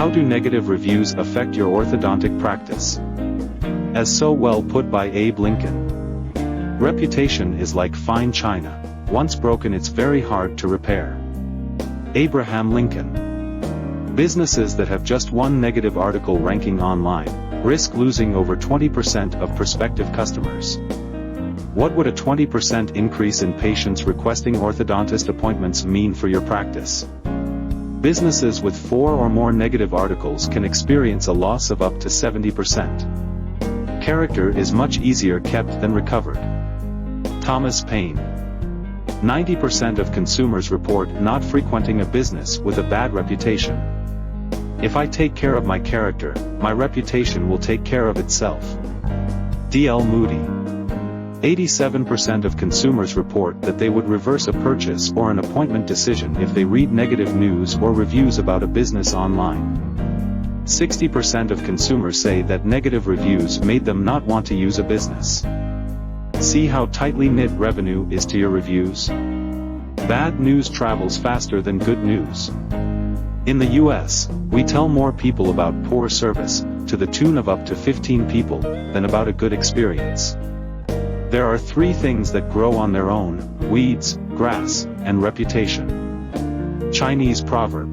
How do negative reviews affect your orthodontic practice? As so well put by Abe Lincoln. Reputation is like fine china. Once broken, it's very hard to repair. Abraham Lincoln. Businesses that have just one negative article ranking online risk losing over 20% of prospective customers. What would a 20% increase in patients requesting orthodontist appointments mean for your practice? Businesses with 4 or more negative articles can experience a loss of up to 70%. Character is much easier kept than recovered. Thomas Paine. 90% of consumers report not frequenting a business with a bad reputation. If I take care of my character, my reputation will take care of itself. D.L. Moody. 87% of consumers report that they would reverse a purchase or an appointment decision if they read negative news or reviews about a business online. 60% of consumers say that negative reviews made them not want to use a business. See how tightly knit revenue is to your reviews? Bad news travels faster than good news. In the US, we tell more people about poor service, to the tune of up to 15 people, than about a good experience. There are 3 things that grow on their own: weeds, grass, and reputation. Chinese proverb.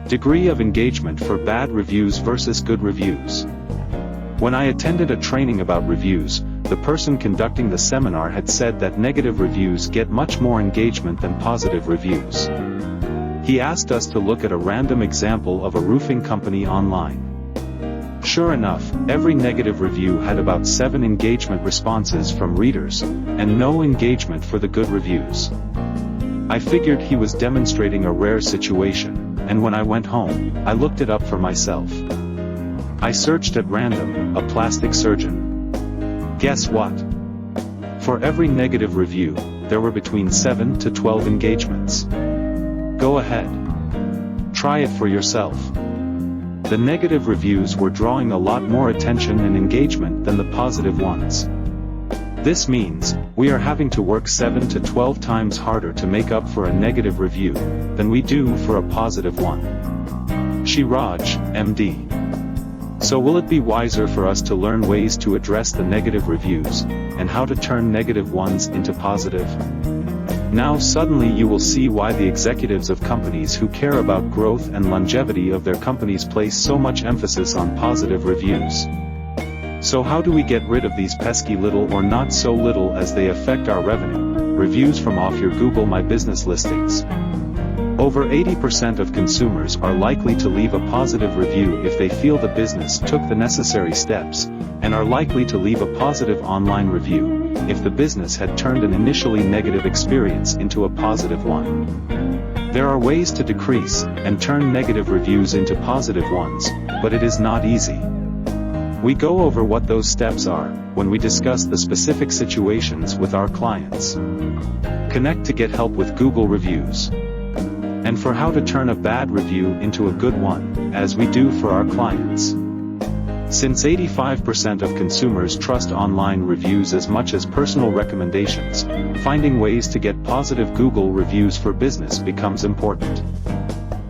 Degree of engagement for bad reviews versus good reviews. When I attended a training about reviews, the person conducting the seminar had said that negative reviews get much more engagement than positive reviews. He asked us to look at a random example of a roofing company online. Sure enough, every negative review had about 7 engagement responses from readers, and no engagement for the good reviews. I figured he was demonstrating a rare situation, and when I went home, I looked it up for myself. I searched at random, a plastic surgeon. Guess what? For every negative review, there were between 7 to 12 engagements. Go ahead. Try it for yourself. The negative reviews were drawing a lot more attention and engagement than the positive ones. This means, we are having to work 7 to 12 times harder to make up for a negative review, than we do for a positive one. Shiraj, MD. So will it be wiser for us to learn ways to address the negative reviews, and how to turn negative ones into positive? Now suddenly you will see why the executives of companies who care about growth and longevity of their companies place so much emphasis on positive reviews. So how do we get rid of these pesky little or not so little as they affect our revenue, reviews from off your Google My Business listings? Over 80% of consumers are likely to leave a positive review if they feel the business took the necessary steps, and are likely to leave a positive online review if the business had turned an initially negative experience into a positive one. There are ways to decrease and turn negative reviews into positive ones, but it is not easy. We go over what those steps are when we discuss the specific situations with our clients. Connect to get help with Google reviews. And for how to turn a bad review into a good one, as we do for our clients. Since 85% of consumers trust online reviews as much as personal recommendations, finding ways to get positive Google reviews for business becomes important.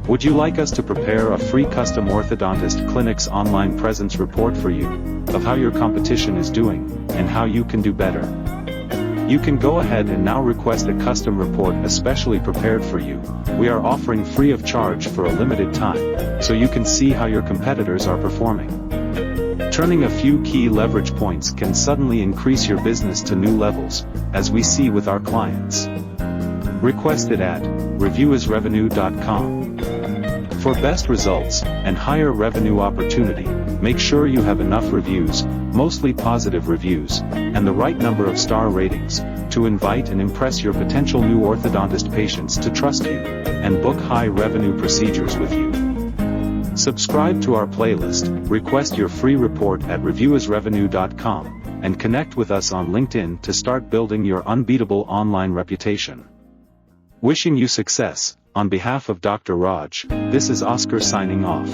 Would you like us to prepare a free custom orthodontist clinic's online presence report for you, of how your competition is doing, and how you can do better? You can go ahead and now request a custom report especially prepared for you. We are offering free of charge for a limited time, so you can see how your competitors are performing. Turning a few key leverage points can suddenly increase your business to new levels, as we see with our clients. Request it at reviewasrevenue.com. For best results and higher revenue opportunity, make sure you have enough reviews, mostly positive reviews, and the right number of star ratings, to invite and impress your potential new orthodontist patients to trust you, and book high revenue procedures with you. Subscribe to our playlist, request your free report at reviewasrevenue.com, and connect with us on LinkedIn to start building your unbeatable online reputation. Wishing you success, on behalf of Dr. Raj, this is Oscar signing off.